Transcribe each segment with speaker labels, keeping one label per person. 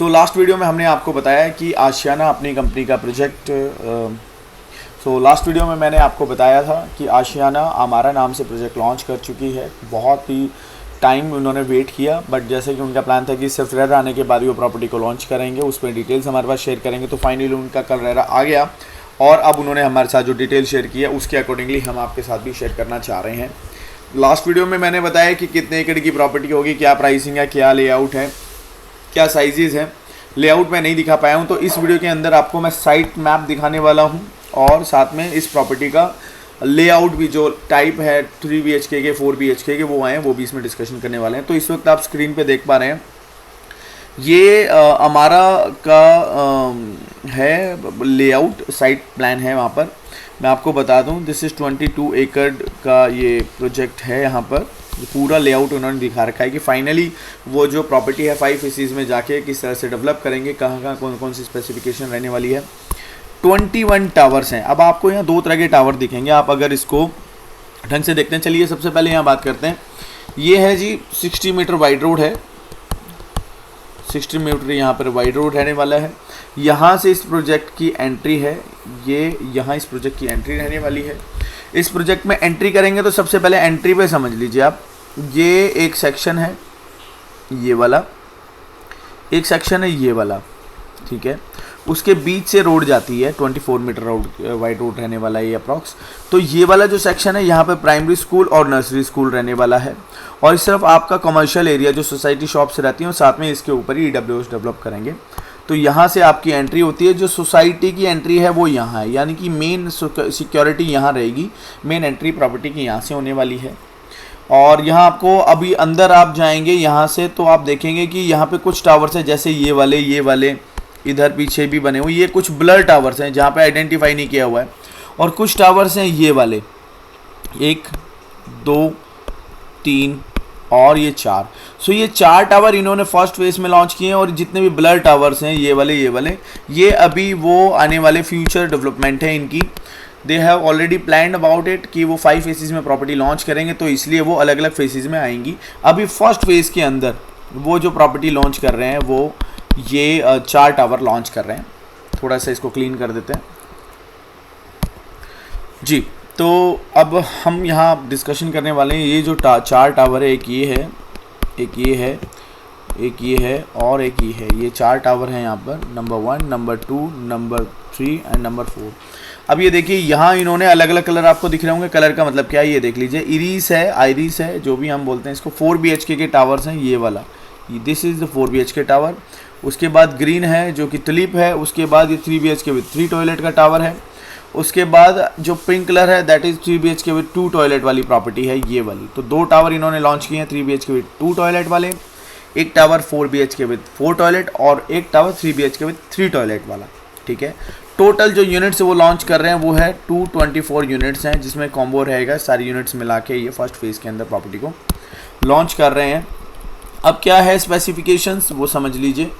Speaker 1: Last video में हमने आपको बताया कि आशियाना अपनी कंपनी का प्रोजेक्ट लास्ट वीडियो में मैंने आपको बताया था कि आशियाना हमारा नाम से प्रोजेक्ट लॉन्च कर चुकी है। बहुत ही टाइम उन्होंने वेट किया, बट जैसे कि उनका प्लान था कि सिर्फ रेरा आने के बाद ही वो प्रॉपर्टी को लॉन्च करेंगे, उस पर डिटेल्स हमारे पास शेयर करेंगे। तो फाइनली उनका कल रेरा आ गया और अब उन्होंने हमारे साथ जो डिटेल शेयर की है उसके अकॉर्डिंगली हम आपके साथ भी शेयर करना चाह रहे हैं। लास्ट वीडियो में मैंने बताया कि कितने एकड़ की प्रॉपर्टी होगी, क्या प्राइसिंग है, क्या लेआउट है, क्या साइजेज़ हैं। लेआउट मैं नहीं दिखा पाया हूँ, तो इस वीडियो के अंदर आपको मैं साइट मैप दिखाने वाला हूँ और साथ में इस प्रॉपर्टी का लेआउट भी, जो टाइप है 3 BHK के 4 BHK के वो आए हैं, वो भी इसमें डिस्कशन करने वाले हैं। तो इस वक्त आप स्क्रीन पे देख पा रहे हैं, ये हमारा का है लेआउट, साइट प्लान है। वहाँ पर मैं आपको बता दूँ, दिस इज़ 22 एकड़ का ये प्रोजेक्ट है। यहाँ पर पूरा लेआउट उन्होंने दिखा रखा है कि फाइनली वो जो प्रॉपर्टी है 5 फेसेस में जाके किस तरह से डेवलप करेंगे, कहाँ कौन कौन सी स्पेसिफिकेशन रहने वाली है। 21 टावर्स हैं। अब आपको यहाँ 2 तरह के टावर दिखेंगे, आप अगर इसको ढंग से देखते हैं। चलिए सबसे पहले यहाँ बात करते हैं। ये है जी 60 मीटर वाइड रोड है, 60 मीटर यहाँ पर वाइड रोड रहने वाला है। यहाँ से इस प्रोजेक्ट की एंट्री है, ये यहाँ इस प्रोजेक्ट की एंट्री रहने वाली है। इस प्रोजेक्ट में एंट्री करेंगे तो सबसे पहले एंट्री पे समझ लीजिए आप, ये एक सेक्शन है, ये वाला एक सेक्शन है, ये वाला, ठीक है। उसके बीच से रोड जाती है, 24 मीटर रोड वाइड रोड रहने वाला है ये अप्रॉक्स। तो ये वाला जो सेक्शन है, यहाँ पे प्राइमरी स्कूल और नर्सरी स्कूल रहने वाला है। और इस तरफ आपका कमर्शियल एरिया जो सोसाइटी शॉप्स रहती हैं, और साथ में इसके ऊपर ही EWS डेवलप करेंगे। तो यहाँ से आपकी एंट्री होती है। जो सोसाइटी की एंट्री है वो यहाँ है, यानी कि मेन सिक्योरिटी यहाँ रहेगी, मेन एंट्री प्रॉपर्टी की यहाँ से होने वाली है। और यहाँ आपको अभी अंदर आप जाएंगे यहाँ से, तो आप देखेंगे कि यहाँ पे कुछ टावर्स हैं, जैसे ये वाले इधर पीछे भी बने हुए, ये कुछ ब्लर टावर्स हैं जहाँ पे आइडेंटिफाई नहीं किया हुआ है। और कुछ टावर्स हैं ये वाले, 1 2 3 और ये 4। सो ये 4 टावर इन्होंने फर्स्ट फेज में लॉन्च किए हैं। और जितने भी ब्लर टावर्स हैं ये वाले ये अभी वो आने वाले फ्यूचर डेवलपमेंट है इनकी। They have already planned about it कि वो 5 फेसेस में प्रॉपर्टी लॉन्च करेंगे, तो इसलिए वो अलग अलग फेसेस में आएंगी। अभी फर्स्ट फेज के अंदर वो जो प्रॉपर्टी लॉन्च कर रहे हैं वो ये 4 टावर लॉन्च कर रहे हैं। थोड़ा सा इसको क्लीन कर देते हैं जी। तो अब हम यहाँ डिस्कशन करने वाले हैं, ये जो 4 टावर है, एक ये है, एक ये है, एक ये है और एक ये है। ये 4 टावर हैं यहाँ पर, number 1, number 2, number 3 and number 4। अब ये देखिए यहाँ इन्होंने अलग अलग कलर आपको दिख रहे होंगे। कलर का मतलब क्या है ये देख लीजिए, इरीस है, आइरिस है, जो भी हम बोलते हैं इसको। 4 BHK के टावर्स हैं ये वाला, this is the 4 BHK tower. उसके बाद ग्रीन है जो कि तुलिप है। उसके बाद ये 3 BHK विद 3 टॉयलेट का टावर है। उसके बाद जो पिंक कलर है that is 3 BHK with 2 toilet वाली प्रॉपर्टी है ये वाली। तो 2 टावर इन्होंने लॉन्च किए हैं 3 BHK विद 2 टॉयलेट वाले, एक टावर 4 BHK विद 4 टॉयलेट और एक टावर 3 BHK विद 3 टॉयलेट वाला, ठीक है। टोटल जो यूनिट्स वो लॉन्च कर रहे हैं वो है 224 यूनिट्स हैं, जिसमें कॉम्बो रहेगा। सारी यूनिट्स मिला के ये फर्स्ट फेज़ के अंदर प्रॉपर्टी को लॉन्च कर रहे हैं। अब क्या है स्पेसिफिकेशंस वो समझ लीजिए।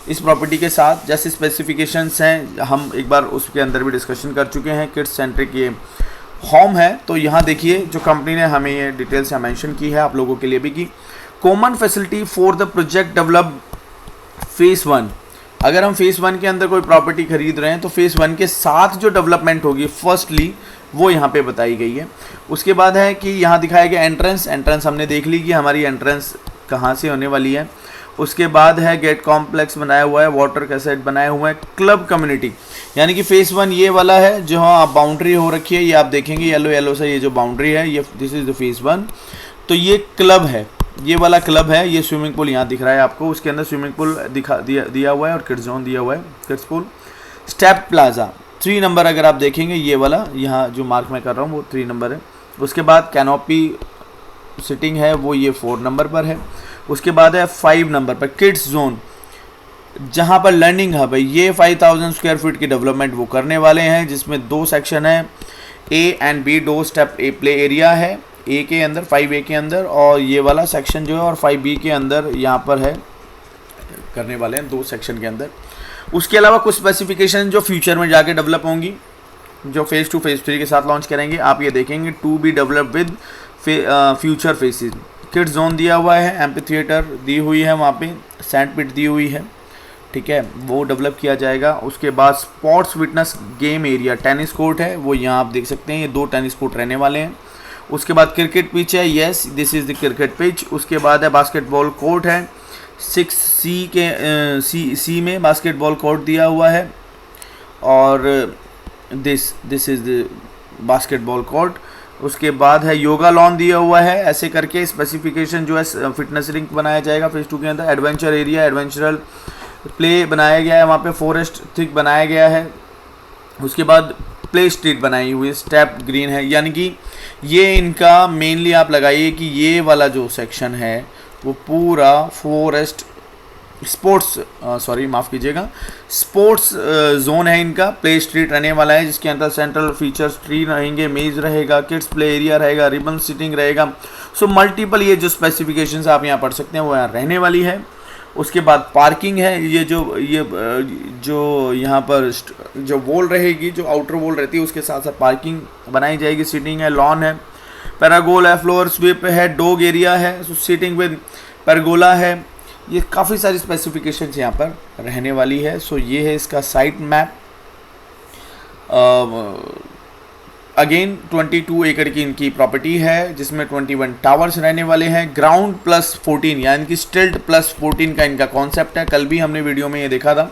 Speaker 1: इस प्रॉपर्टी के साथ जैसे स्पेसिफिकेशंस हैं, हम एक बार उसके अंदर भी डिस्कशन कर चुके हैं। किड्स सेंट्रिक ये होम है। तो यहाँ देखिए जो कंपनी ने हमें ये डिटेल से मेंशन की है आप लोगों के लिए भी, कि common facility for the project develop phase 1। अगर हम फेज़ 1 के अंदर कोई प्रॉपर्टी खरीद रहे हैं तो फेज़ 1 के साथ जो डेवलपमेंट होगी फर्स्टली वो यहाँ पे बताई गई है। उसके बाद है कि यहाँ दिखाया गया एंट्रेंस हमने देख ली कि हमारी एंट्रेंस कहाँ से होने वाली है। उसके बाद है गेट कॉम्प्लेक्स बनाया हुआ है, वाटर कैसेट बनाए हुए हैं, क्लब कम्युनिटी, यानी कि फेज़ 1 ये वाला है जो आप बाउंड्री हो रखी है, ये आप देखेंगे येलो से ये जो बाउंड्री है ये दिस इज़ द फेज़ 1। तो ये क्लब है, ये वाला क्लब है। ये स्विमिंग पूल यहाँ दिख रहा है आपको, उसके अंदर स्विमिंग पूल दिया हुआ है और किड्स जोन दिया हुआ है, kids pool. Step plaza 3 number अगर आप देखेंगे ये वाला, यहाँ जो मार्क मैं कर रहा हूँ वो 3 नंबर है। उसके बाद कैनोपी सिटिंग है वो ये 4 नंबर पर है। उसके बाद है 5 नंबर पर किड्स जोन, जहाँ पर लर्निंग हब है। ये 5000 स्क्वायर फीट की डेवलपमेंट वो करने वाले हैं, जिसमें 2 सेक्शन है, A and B। 2 step A play area है A के अंदर, 5A के अंदर, और ये वाला सेक्शन जो है और 5B के अंदर यहाँ पर है करने वाले हैं 2 सेक्शन के अंदर। उसके अलावा कुछ स्पेसिफिकेशन जो फ्यूचर में जाके डेवलप होंगी, जो फेज़ 2 फेज़ 3 के साथ लॉन्च करेंगे। आप ये देखेंगे to be develop with future phases. Kids zone दिया हुआ है, एम्पी थिएटर दी हुई है, वहाँ पे सैंड पिट दी हुई है, ठीक है, वो डेवलप किया जाएगा। उसके बाद sports fitness game area, tennis court है वो यहाँ आप देख सकते हैं, ये 2 टेनिस कोर्ट रहने वाले हैं। उसके बाद क्रिकेट पिच है, yes this is the cricket pitch. उसके बाद है बास्केटबॉल कोर्ट है, 6C के सी में बास्केटबॉल कोर्ट दिया हुआ है, और this is the basketball court. उसके बाद है योगा लॉन दिया हुआ है। ऐसे करके स्पेसिफिकेशन जो है फिटनेस रिंक बनाया जाएगा फेज़ 2 के अंदर। एडवेंचर एरिया, एडवेंचरल प्ले बनाया गया है, वहाँ पे फॉरेस्ट थिक बनाया गया है। उसके बाद प्ले स्ट्रीट बनाई हुई है, स्टेप ग्रीन है, यानी कि ये इनका मेनली आप लगाइए कि ये वाला जो सेक्शन है वो पूरा फॉरेस्ट स्पोर्ट्स माफ़ कीजिएगा, स्पोर्ट्स जोन है इनका। प्ले स्ट्रीट रहने वाला है जिसके अंदर सेंट्रल फीचर्स ट्री रहेंगे, मेज रहेगा, किड्स प्ले एरिया रहेगा, रिबन सीटिंग रहेगा। सो मल्टीपल ये जो स्पेसिफिकेशंस आप यहाँ पढ़ सकते हैं वो यहाँ रहने वाली है। उसके बाद पार्किंग है, ये जो यहाँ पर जो वॉल रहेगी, जो आउटर वॉल रहती है उसके साथ साथ पार्किंग बनाई जाएगी, सीटिंग है, लॉन है, पैरागोल है, फ्लोर स्वीप है, डॉग एरिया है, सीटिंग विद पैरागोला है। ये काफ़ी सारी स्पेसिफिकेशंस यहाँ पर रहने वाली है। सो ये है इसका साइट मैप। अगेन 22 एकड़ की इनकी प्रॉपर्टी है जिसमें 21 टावर्स रहने वाले हैं। ग्राउंड प्लस 14 यानी कि स्टिल्ट प्लस 14 का इनका कॉन्सेप्ट है। कल भी हमने वीडियो में ये देखा था,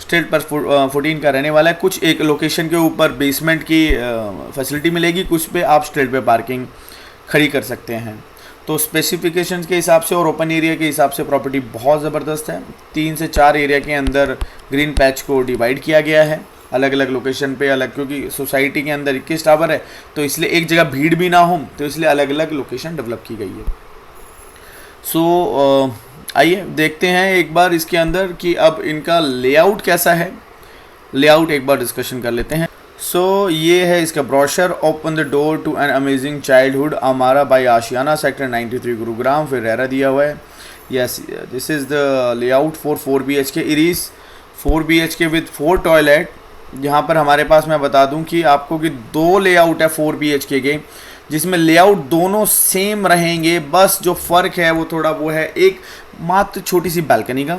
Speaker 1: स्टिल्ट प्लस 14 का रहने वाला है। कुछ एक लोकेशन के ऊपर बेसमेंट की फैसिलिटी मिलेगी, कुछ पे आप स्टिल्ट पे पार्किंग खड़ी कर सकते हैं। तो स्पेसिफिकेशंस के हिसाब से और ओपन एरिया के हिसाब से प्रॉपर्टी बहुत ज़बरदस्त है। 3 से 4 एरिया के अंदर ग्रीन पैच को डिवाइड किया गया है, अलग अलग लोकेशन पे अलग, क्योंकि सोसाइटी के अंदर 21 टावर है तो इसलिए एक जगह भीड़ भी ना हो, तो इसलिए अलग अलग लोकेशन डेवलप की गई है। सो आइए देखते हैं एक बार इसके अंदर कि अब इनका लेआउट कैसा है। लेआउट एक बार डिस्कशन कर लेते हैं। सो ये है इसका brochure, open the door to an amazing childhood Amara by Ashiana, sector 93 Gurugram, फिर रेरा दिया हुआ है। Yes this is the layout for 4 BHK इरीज 4 BHK विद 4 टॉयलेट। यहाँ पर हमारे पास मैं बता दूं कि आपको कि 2 लेआउट है 4 BHK के, जिसमें लेआउट दोनों सेम रहेंगे, बस जो फ़र्क है वो थोड़ा वो है एक मात्र छोटी सी बालकनी का।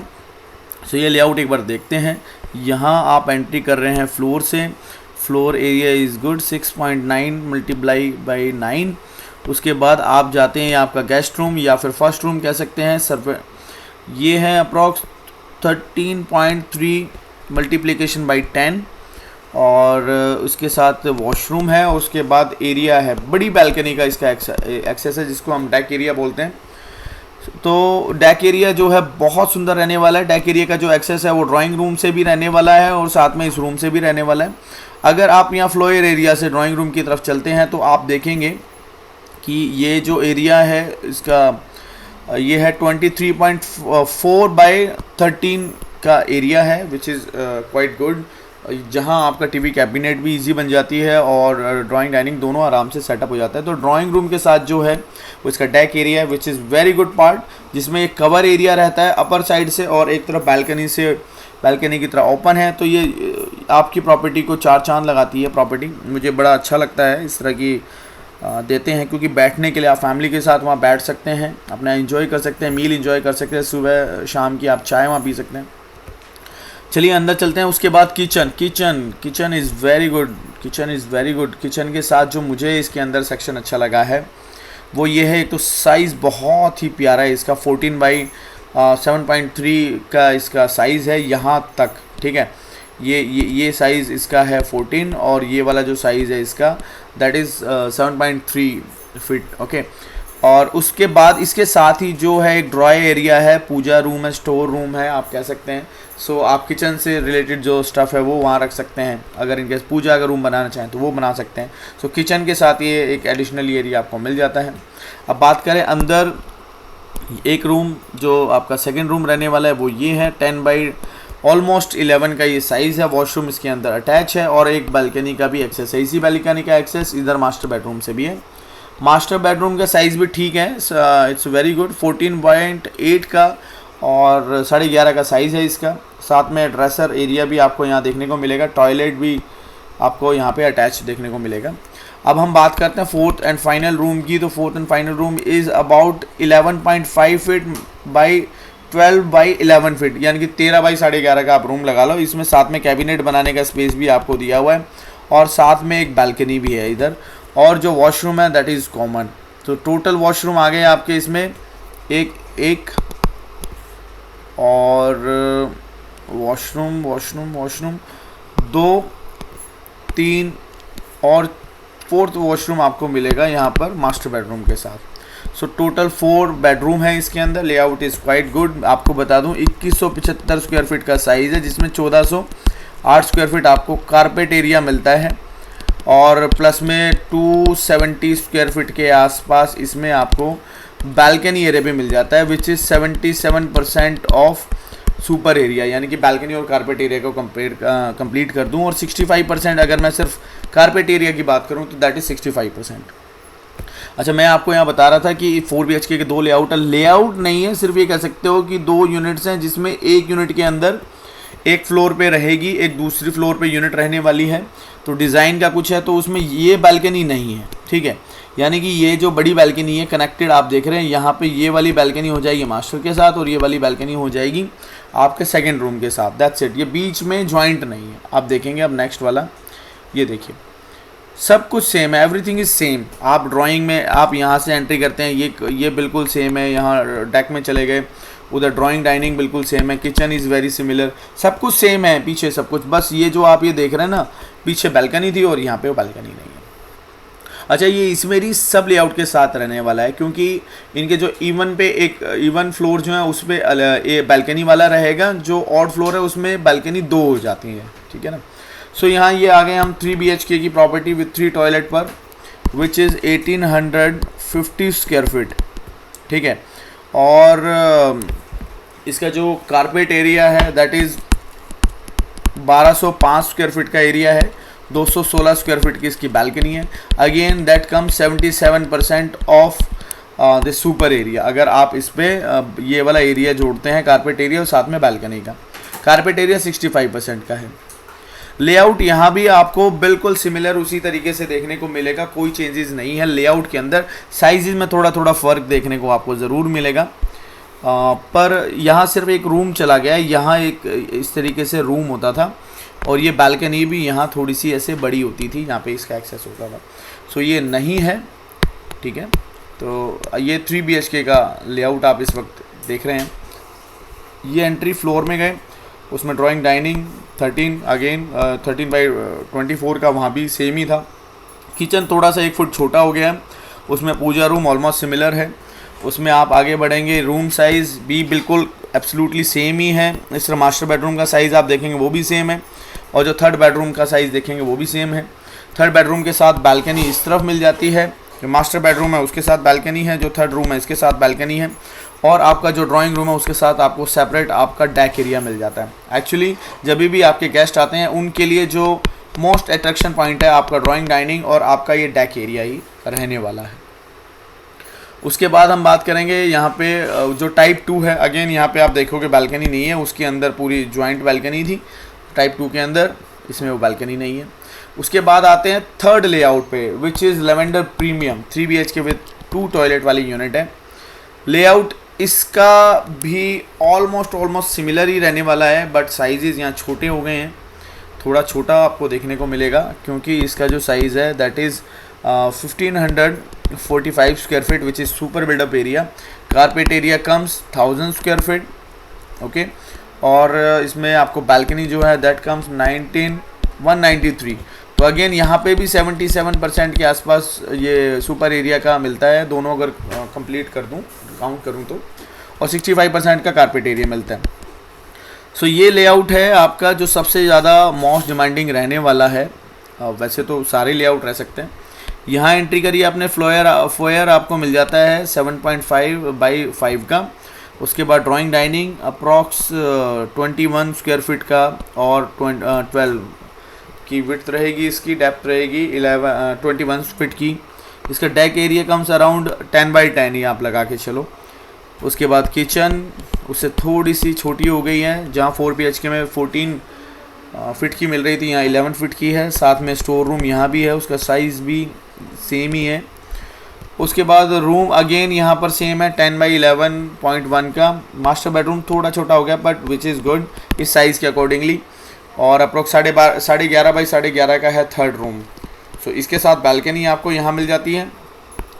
Speaker 1: सो ये लेआउट एक बार देखते हैं। यहाँ आप एंट्री कर रहे हैं फ्लोर से, floor area is good 6.9 multiply by 9। उसके बाद आप जाते हैं आपका गेस्ट रूम या फिर फर्स्ट रूम कह सकते हैं। सर ये है अप्रॉक्स 13.3 मल्टीप्लिकेशन बाई 10, और उसके साथ वॉशरूम है। उसके बाद एरिया है, बड़ी बैल्कनी का इसका एक्सेस है जिसको हम डेक एरिया बोलते हैं। तो डेक एरिया जो है बहुत सुंदर रहने वाला है। डेक एरिया का जो एक्सेस है वो ड्राइंग रूम से भी रहने वाला है और साथ में इस रूम से भी रहने वाला है। अगर आप यहाँ फ्लोर एरिया से ड्राइंग रूम की तरफ चलते हैं तो आप देखेंगे कि ये जो एरिया है इसका ये है 23.4 बाई 13 का एरिया है, विच इज़ क्वाइट गुड, जहां आपका टीवी कैबिनेट भी इजी बन जाती है और ड्राइंग डाइनिंग दोनों आराम से सेटअप हो जाता है। तो ड्राइंग रूम के साथ जो है वो इसका डेक एरिया है, which is very good part, जिसमें एक कवर एरिया रहता है अपर साइड से और एक तरफ बैल्कनी की तरह ओपन है। तो ये आपकी प्रॉपर्टी को 4 चांद लगाती है प्रॉपर्टी। मुझे बड़ा अच्छा लगता है इस तरह की देते हैं, क्योंकि बैठने के लिए आप फैमिली के साथ वहाँ बैठ सकते हैं, अपना एंजॉय कर सकते हैं, मील एंजॉय कर सकते हैं, सुबह शाम की आप चाय वहाँ पी सकते हैं। चलिए अंदर चलते हैं। उसके बाद kitchen is very good. Kitchen के साथ जो मुझे इसके अंदर सेक्शन अच्छा लगा है वो ये है, एक तो साइज़ बहुत ही प्यारा है इसका, 14 बाई 7.3 का इसका साइज़ है यहाँ तक, ठीक है। ये साइज़ इसका है 14 और ये वाला जो साइज़ है इसका दैट इज़ 7.3 फीट, ओके। और उसके बाद इसके साथ ही जो है एक ड्रॉयर एरिया है, पूजा रूम है, स्टोर रूम है आप कह सकते हैं। सो आप किचन से रिलेटेड जो स्टफ़ है वो वहाँ रख सकते हैं, अगर इनके पूजा का रूम बनाना चाहें तो वो बना सकते हैं। सो किचन के साथ ये एक एडिशनल एरिया आपको मिल जाता है। अब बात करें अंदर, एक रूम जो आपका सेकंड रूम रहने वाला है वो ये है, 10 बाई ऑलमोस्ट 11 का ये साइज़ है। वॉशरूम इसके अंदर अटैच है और एक बालकनी का भी एक्सेस है। इसी बालकनी का एक्सेस इधर मास्टर बेडरूम से भी है। मास्टर बेडरूम का साइज़ भी ठीक है, इट्स वेरी गुड, 14.8 का और 11.5 का साइज़ है इसका। साथ में ड्रेसर एरिया भी आपको यहाँ देखने को मिलेगा, टॉयलेट भी आपको यहाँ पे अटैच देखने को मिलेगा। अब हम बात करते हैं फोर्थ एंड फाइनल रूम की। तो fourth and final room is about 11.5 feet by 12 by 11 feet, यानी कि 13 बाई 11.5 का आप रूम लगा लो। इसमें साथ में कैबिनेट बनाने का स्पेस भी आपको दिया हुआ है और साथ में एक बालकनी भी है इधर, और जो वॉशरूम है दैट इज़ कॉमन। तो टोटल वॉशरूम आ गए आपके इसमें एक और वॉशरूम 2, 3 और 4th वॉशरूम आपको मिलेगा यहाँ पर मास्टर बेडरूम के साथ। सो टोटल 4 बेडरूम है इसके अंदर। Layout is quite good. आपको बता दूँ 2175 स्क्वायर फीट का साइज़ है, जिसमें 1408 स्क्वायर फीट आपको कारपेट एरिया मिलता है और प्लस में 270 स्क्वायर फीट के आसपास इसमें आपको बालकनी एरिया भी मिल जाता है, which is 77% of super area, यानी कि बालकनी और कारपेट एरिया को कंप्लीट कर दूं। और 65% अगर मैं सिर्फ कारपेट एरिया की बात करूं तो दैट इज़ 65%। अच्छा, मैं आपको यहाँ बता रहा था कि 4 BHK के 2 लेआउट नहीं है, सिर्फ ये कह सकते हो कि 2 यूनिट्स हैं, जिसमें एक यूनिट के अंदर एक फ्लोर पे रहेगी, एक दूसरी फ्लोर पे यूनिट रहने वाली है। तो डिज़ाइन का कुछ है, तो उसमें ये बालकनी नहीं है, ठीक है। यानी कि ये जो बड़ी बालकनी है कनेक्टेड आप देख रहे हैं, यहाँ पे ये वाली बालकनी हो जाएगी मास्टर के साथ और ये वाली बालकनी हो जाएगी आपके सेकंड रूम के साथ। That's it. ये बीच में जॉइंट नहीं है। आप देखेंगे अब नेक्स्ट वाला, ये देखिए सब कुछ सेम है, एवरीथिंग इज़ सेम। आप ड्राइंग में आप यहाँ से एंट्री करते हैं, ये बिल्कुल सेम है। यहाँ डेक में चले गए, उधर ड्राइंग डाइनिंग बिल्कुल सेम है, किचन इज़ वेरी सिमिलर, सब कुछ सेम है पीछे सब कुछ। बस ये जो आप ये देख रहे हैं ना, पीछे बालकनी थी और यहाँ पे वो बालकनी नहीं है। अच्छा, ये इसमें भी सब लेआउट के साथ रहने वाला है, क्योंकि इनके जो इवन फ्लोर जो है उस पर ये बालकनी वाला रहेगा, जो ऑड फ्लोर है उसमें बालकनी 2 हो जाती है, ठीक है ना। सो यहाँ ये आ गए हम 3 BHK की प्रॉपर्टी विथ 3 टॉयलेट पर, विच इज़ 1850 स्क्वायर फीट, ठीक है। और इसका जो कारपेट एरिया है दैट इज़ 1205 स्क्वायर फीट का एरिया है, 216 स्क्वायर फीट की इसकी बालकनी है। Again that come 77% of the super area. अगर आप इस पर ये वाला एरिया जोड़ते हैं कारपेट एरिया और साथ में बालकनी का, कारपेट एरिया 65% का है। लेआउट यहाँ भी आपको बिल्कुल सिमिलर उसी तरीके से देखने को मिलेगा, कोई चेंजेस नहीं है लेआउट के अंदर। साइजेस में थोड़ा थोड़ा फ़र्क देखने को आपको ज़रूर मिलेगा, पर यहाँ सिर्फ एक रूम चला गया है। यहाँ एक इस तरीके से रूम होता था और ये बालकनी भी यहाँ थोड़ी सी ऐसे बड़ी होती थी, यहाँ पे इसका एक्सेस होता था। सो ये नहीं है, ठीक है। तो ये 3 BHK का लेआउट आप इस वक्त देख रहे हैं। ये एंट्री फ्लोर में गए, उसमें ड्राइंग डाइनिंग 13 बाई 24 का वहाँ भी सेम ही था। किचन थोड़ा सा 1 फुट छोटा हो गया है, उसमें पूजा रूम ऑलमोस्ट सिमिलर है। उसमें आप आगे बढ़ेंगे, रूम साइज़ भी बिल्कुल एब्सोल्युटली सेम ही है। इस तरह मास्टर बेडरूम का साइज़ आप देखेंगे वो भी सेम है, और जो थर्ड बेडरूम का साइज़ देखेंगे वो भी सेम है। थर्ड बेडरूम के साथ बालकनी इस तरफ मिल जाती है, जो मास्टर बेडरूम है उसके साथ बालकनी है, जो थर्ड रूम है इसके साथ बालकनी है, और आपका जो ड्राइंग रूम है उसके साथ आपको सेपरेट आपका डेक एरिया मिल जाता है। एक्चुअली जब भी आपके गेस्ट आते हैं उनके लिए जो मोस्ट अट्रैक्शन पॉइंट है आपका ड्राइंग डाइनिंग और आपका ये डेक एरिया ही रहने वाला है। उसके बाद हम बात करेंगे यहाँ पे जो टाइप 2 है। अगेन यहाँ पे आप देखोगे बालकनी नहीं है, उसके अंदर पूरी जॉइंट बालकनी थी। टाइप 2 के अंदर इसमें वो बालकनी नहीं है। उसके बाद आते हैं थर्ड लेआउट पे, which is lavender premium 3 BHK with 2 toilet वाली यूनिट है। लेआउट इसका भी ऑलमोस्ट सिमिलर ही रहने वाला है, बट साइजेस यहाँ छोटे हो गए हैं, थोड़ा छोटा आपको देखने को मिलेगा, क्योंकि इसका जो साइज़ है that is 1545 square feet which is super buildup area. Carpet area comes 1000 square feet, okay. और इसमें आपको बालकनी जो है दैट कम्स 193। तो अगेन यहाँ पे भी 77% के आसपास ये सुपर एरिया का मिलता है, दोनों अगर कंप्लीट कर दूँ काउंट करूँ तो, और 65% का कारपेट एरिया मिलता है। सो ये लेआउट है आपका जो सबसे ज़्यादा मोस्ट डिमांडिंग रहने वाला है। वैसे तो सारे लेआउट रह सकते हैं। यहाँ एंट्री करिए आपने, फोयर आपको मिल जाता है 7.5 बाई 5 का। उसके बाद drawing dining approx 21 square feet का, और 12 की विड्थ रहेगी, इसकी डेप्थ रहेगी 21 फीट की। इसका deck area comes around 10 by 10 ही आप लगा के चलो। उसके बाद किचन उससे थोड़ी सी छोटी हो गई है, जहाँ 4 BHK में 14 फीट की मिल रही थी, यहाँ 11 फीट की है। साथ में स्टोर रूम यहाँ भी है, उसका साइज़ भी सेम ही है। उसके बाद रूम अगेन यहाँ पर सेम है 10/11.1 का। मास्टर बेडरूम थोड़ा छोटा हो गया बट विच इज़ गुड इस साइज़ के अकॉर्डिंगली, और अप्रोक्स 11.5/11 का है थर्ड रूम। सो इसके साथ बालकनी आपको यहाँ मिल जाती है,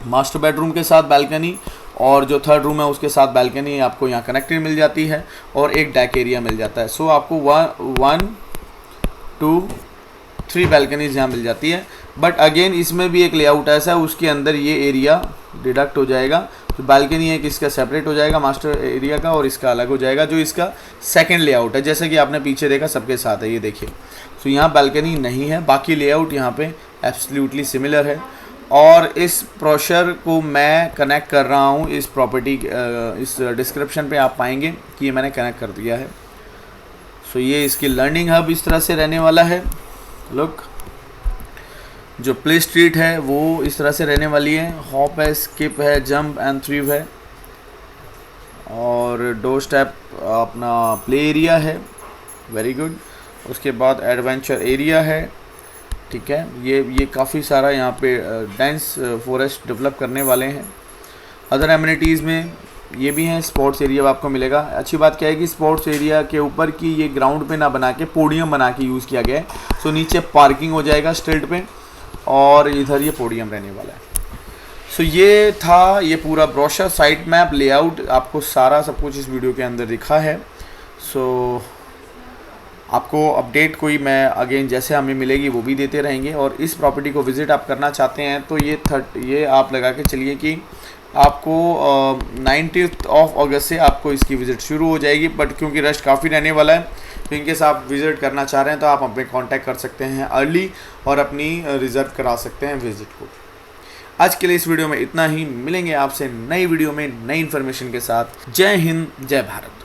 Speaker 1: मास्टर बेडरूम के साथ बालकनी, और जो थर्ड रूम है उसके साथ बालकनी आपको यहाँ कनेक्टेड मिल जाती है, और एक डेक एरिया मिल जाता है। सो आपको 1 2 3 बालकनीज यहाँ मिल जाती है। बट अगेन इसमें भी एक लेआउट ऐसा है, उसके अंदर ये एरिया डिडक्ट हो जाएगा, तो बालकनी एक इसका सेपरेट हो जाएगा मास्टर एरिया का, और इसका अलग हो जाएगा, जो इसका सेकंड लेआउट है, जैसे कि आपने पीछे देखा सबके साथ है, ये देखिए। तो यहाँ बालकनी नहीं है, बाकी लेआउट यहाँ पे एब्सोल्युटली सिमिलर है। और इस ब्रोशर को मैं कनेक्ट कर रहा हूँ इस प्रॉपर्टी, इस डिस्क्रिप्शन पे आप पाएंगे कि ये मैंने कनेक्ट कर दिया है। सो ये इसकी लर्निंग हब इस तरह से रहने वाला है। लुक, जो प्ले स्ट्रीट है वो इस तरह से रहने वाली है, हॉप है, स्किप है, जंप एंड थ्रीव है, और डोर स्टेप अपना प्ले एरिया है, वेरी गुड। उसके बाद एडवेंचर एरिया है, ठीक है। ये काफ़ी सारा यहाँ पे डेंस फॉरेस्ट डेवलप करने वाले हैं। अदर एमिनिटीज़ में ये भी हैं, स्पोर्ट्स एरिया आपको मिलेगा। अच्छी बात क्या है कि स्पोर्ट्स एरिया के ऊपर की ये ग्राउंड पे ना बना के पोडियम बना के यूज़ किया गया है। सो नीचे पार्किंग हो जाएगा स्ट्रीट पे, और इधर ये पोडियम रहने वाला है। सो ये था ये पूरा ब्रोशर, साइट मैप, लेआउट, आपको सारा सब कुछ इस वीडियो के अंदर दिखा है। सो आपको अपडेट कोई मैं अगेन जैसे हमें मिलेगी वो भी देते रहेंगे। और इस प्रॉपर्टी को विज़िट आप करना चाहते हैं तो ये आप लगा के चलिए कि आपको 19 अगस्त से आपको इसकी विज़िट शुरू हो जाएगी। बट क्योंकि रश काफ़ी रहने वाला है, तो इनकेस आप विज़िट करना चाह रहे हैं तो आप हमें कांटेक्ट कर सकते हैं अर्ली, और अपनी रिज़र्व करा सकते हैं विज़िट को। आज के लिए इस वीडियो में इतना ही, मिलेंगे आपसे नई वीडियो में नई इन्फॉर्मेशन के साथ। जय हिंद, जय भारत।